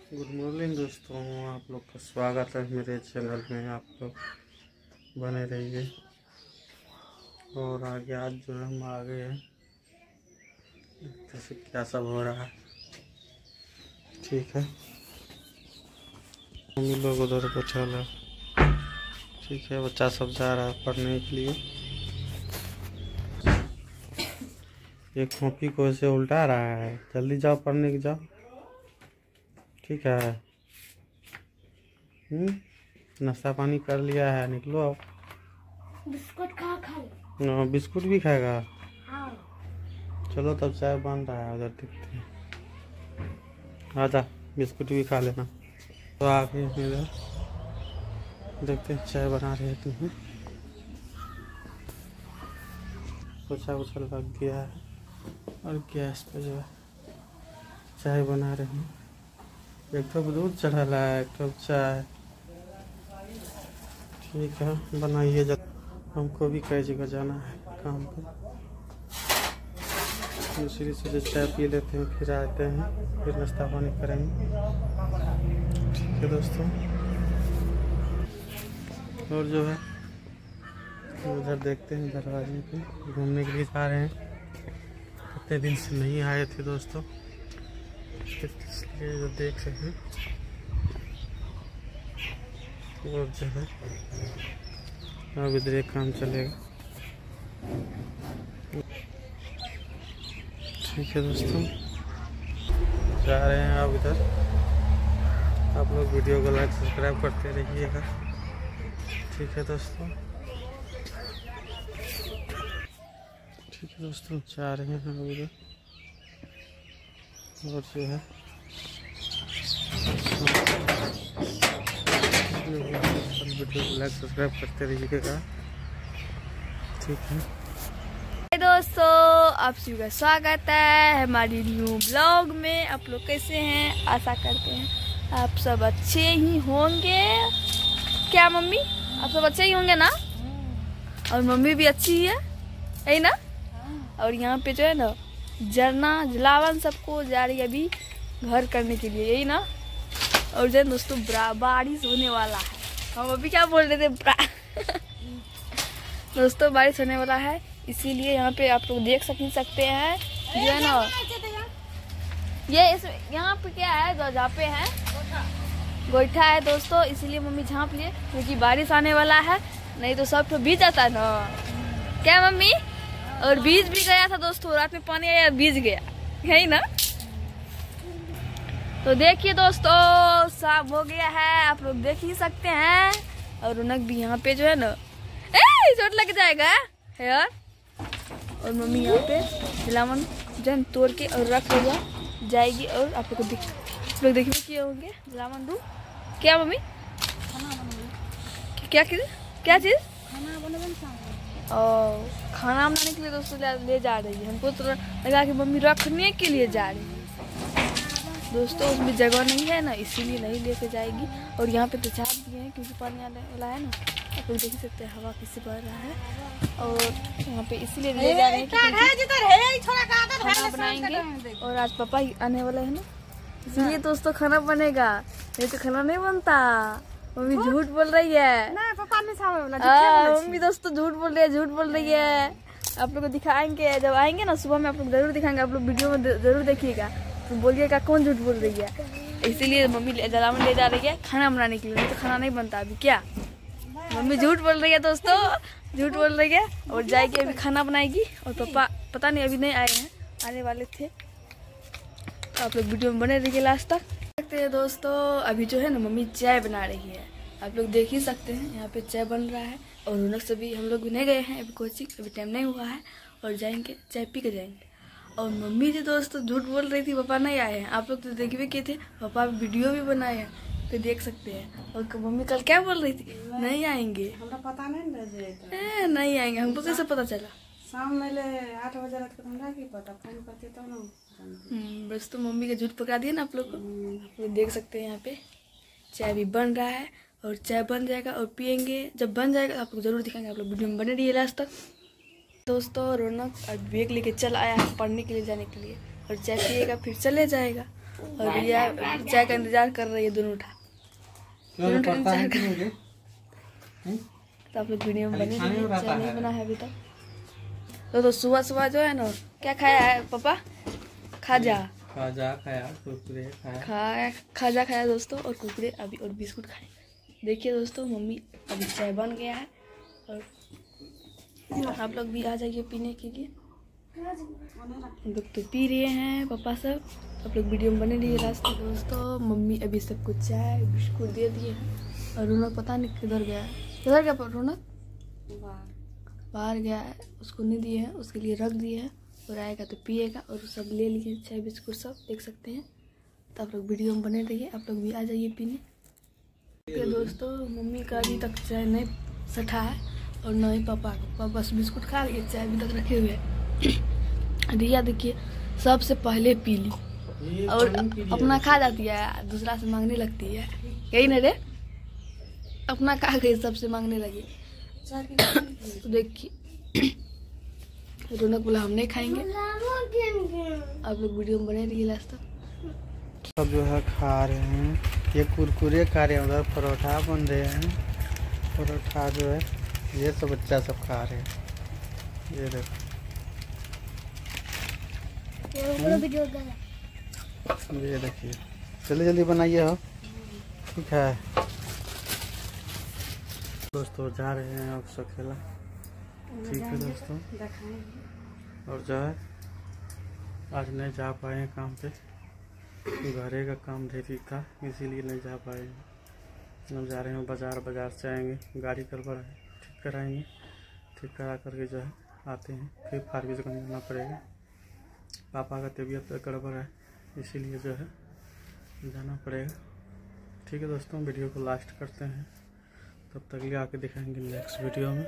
Good morning दोस्तों, आप लोग का स्वागत है मेरे चैनल में। आप लोग बने रहिए। और आगे आज जो है हम आ गए हैं, जैसे क्या सब हो रहा है। ठीक है, हम लोग उधर बैठा है। ठीक है, बच्चा सब जा रहा है पढ़ने के लिए। ये कॉपी को ऐसे उल्टा रहा है। जल्दी जाओ पढ़ने के जाओ। ठीक है, नाश्ता पानी कर लिया है, निकलो अब। बिस्कुट बिस्कुट भी खाएगा। हाँ। चलो तब चाय बन रहा है, उधर देखते हैं। आजा, बिस्कुट भी खा लेना। तो आगे इधर देखते हैं, चाय बना रहे हैं। पोछा उछा लग गया है और गैस पे जो है चाय बना रहे हैं। एक कप दूध चढ़ा है, एक कप चाय। ठीक है, बनाइए। जब हमको भी कई जगह जाना है काम पे, दूसरी से चाय पी लेते हैं, फिर आते हैं, फिर नाश्ता पानी करेंगे। ठीक है दोस्तों, और जो है उधर देखते हैं, दरवाजे पे घूमने के लिए जा रहे हैं। कितने दिन से नहीं आए थे दोस्तों, इसलिए जो देख रहे हैं। और जो है अब इधर एक काम चलेगा। ठीक है दोस्तों, जा रहे हैं अब इधर। आप लोग वीडियो को लाइक सब्सक्राइब करते रहिएगा। ठीक है दोस्तों, ठीक है दोस्तों, जा रहे हैं अब इधर। और जो है वीडियो को लाइक सब्सक्राइब करते रहिएगा। ठीक है दोस्तों, आप सभी का स्वागत है हमारी न्यू ब्लॉग में। आप लोग कैसे हैं? आशा करते हैं आप सब अच्छे ही होंगे। क्या मम्मी, आप सब अच्छे ही होंगे ना? और मम्मी भी अच्छी ही है ना? और यहाँ पे जो है ना जरना जलावन सबको जा रही है अभी घर करने के लिए, यही ना। और जो है दोस्तों बारिश होने वाला है। हम अभी क्या बोल रहे थे दोस्तों, बारिश होने वाला है, इसीलिए यहाँ पे आप लोग देख सकते हैं जो है ना, ये इस यहाँ पे क्या है, जहाँ पे है गोईठा है दोस्तों, इसीलिए मम्मी झाँप लिए क्योंकि बारिश आने वाला है, नहीं तो सब तो भीज जाता है ना। क्या मम्मी? और भीज भी गया था दोस्तों, रात में पानी आया भीज गया, यही ना। तो देखिए दोस्तों, शाम हो गया है, आप लोग देख ही सकते हैं। और रौनक भी यहाँ पे जो है ना, चोट लग जाएगा यार। और मम्मी यहाँ पे जलावन जन तोड़ के और रख लिया जाएगी। और आप लोग को देखिए किए होंगे जलावन दू। क्या मम्मी? क्या चीज़? खाना बनाने के लिए दोस्तों ले जा रही है। हमको तो लगा कि मम्मी रखने के लिए जा रही है दोस्तों, उसमें जगह नहीं है ना, इसीलिए नहीं लेके जाएगी। और यहाँ पे तो चाप दिए हैं क्योंकि पानी आने वाला है ना। आप लोग देख ही सकते हैं हवा कैसे बह रहा है। और यहाँ पे इसीलिए ले जा रहे हैं कि खाना बनाएंगे। और आज पापा ही आने वाला है ना, इसलिए दोस्तों खाना बनेगा, नहीं तो खाना नहीं बनता। मम्मी झूठ बोल रही है। मम्मी दोस्तों झूठ बोल रही है। आप लोग को दिखाएंगे जब आएंगे ना सुबह में, आप लोग जरूर दिखाएंगे। आप लोग वीडियो में जरूर देखिएगा, तो बोलिएगा कौन झूठ बोल रही है। इसीलिए मम्मी जलावन ले जा रही है खाना बनाने के लिए, नहीं तो खाना नहीं बनता अभी। क्या मम्मी झूठ बोल रही है दोस्तों, झूठ बोल रही है। और जाएगी अभी खाना बनाएगी। और पापा पता नहीं अभी नहीं आए हैं, आने वाले थे। तो आप लोग वीडियो में बने रहिए लास्ट तक। देखते हैं दोस्तों, अभी जो है ना मम्मी चाय बना रही है, आप लोग देख ही सकते हैं। यहाँ पे चाय बन रहा है। और रौनक से भी हम लोग भी नहीं गए हैं अभी कोचिंग, अभी टाइम नहीं हुआ है। और जाएंगे चाय पी के जाएंगे। और मम्मी जी दोस्तों झूठ बोल रही थी, पापा नहीं आए हैं। आप लोग तो देख भी किए थे, पापा वीडियो भी बनाए हैं, तो देख सकते हैं। और मम्मी कल क्या बोल रही थी? नहीं आएंगे, हमरा पता नहीं नहीं आएंगे। हमको कैसे पता चला? शाम में 8 बजे रात को हमरा की पता, फोन करती तो ना। बस तो मम्मी का झूठ पकड़ा दिया ना आप लोग को। आप लोग देख सकते हैं यहाँ पे चाय भी बन रहा है। और चाय बन जाएगा और पियेंगे। जब बन जाएगा आप लोग जरूर दिखाएंगे। आप लोग वीडियो में बने रहिए लास्ट तक। दोस्तों रौनक आज बैग लेके चल आया है पढ़ने के लिए जाने के लिए। और चाय पिएगा फिर चले जाएगा। और भैया चाय का इंतजार कर रही है दोनों उठा। तो आप लोग वीडियो में बने रहिए, चाय नहीं बना है अभी तक। तो सुबह सुबह जो है ना क्या खाया है पापा? खाजा खाया, कुरकुरे खाजा खाया दोस्तों, और कुरकुरे अभी और बिस्कुट खाए। देखिए दोस्तों मम्मी अभी चाय बन गया है और आप लोग भी आ जाइए पीने के लिए। हम लोग तो पी रहे हैं पापा सब, आप लोग वीडियो में बने रहिए लास्ट तक दोस्तों। मम्मी अभी सबको चाय बिस्कुट दे दिए हैं और रौनक पता नहीं किधर गया है। किधर गया रौनक? बाहर गया है, उसको नहीं दिए हैं, उसके लिए रख दिए हैं और आएगा तो पिएगा। और सब ले लिए चाय बिस्कुट सब देख सकते हैं। तो आप लोग वीडियो में बने रहिए, आप लोग भी आ जाइए पीने। तो दोस्तों मम्मी का अभी तक चाय नहीं सठा है और न ही पापा को, बस बिस्कुट खा लिए, चाय अभी तक रखे हुए हैं। रिया देखिए सबसे पहले पी ली और अपना खा जाती है, दूसरा से मांगने लगती है। यही ना रे, अपना खा गई सबसे मांगने लगी। तो देखिए रौनक बोला हम नहीं खाएंगे। आप लोग वीडियो में बने रहिए लास्ट तक। सब जो है खा रहे हैं, ये कुरकुरे खा रहे हैं, उधर परोठा बन रहे हैं। परोठा जो है ये सब बच्चा सब खा रहे हैं, ये देखो। ये देखिए, जल्दी जल्दी बनाइए हो, ठीक है दोस्तों। जा रहे हैं अब सकेला, ठीक है दोस्तों। और जो है आज नहीं जा पाए काम पे, घरे का काम ढेरी था इसीलिए नहीं जा पाए। हम जा रहे हैं बाजार से आएंगे, गाड़ी गड़बड़ है ठीक कराएंगे, ठीक करा करके जो है आते हैं, फिर फार्मेसी को जाना पड़ेगा। पापा का तबीयत गड़बड़ है इसीलिए जो है जाना पड़ेगा। ठीक है दोस्तों, वीडियो को लास्ट करते हैं, तब तक ले आके दिखाएंगे नेक्स्ट वीडियो में।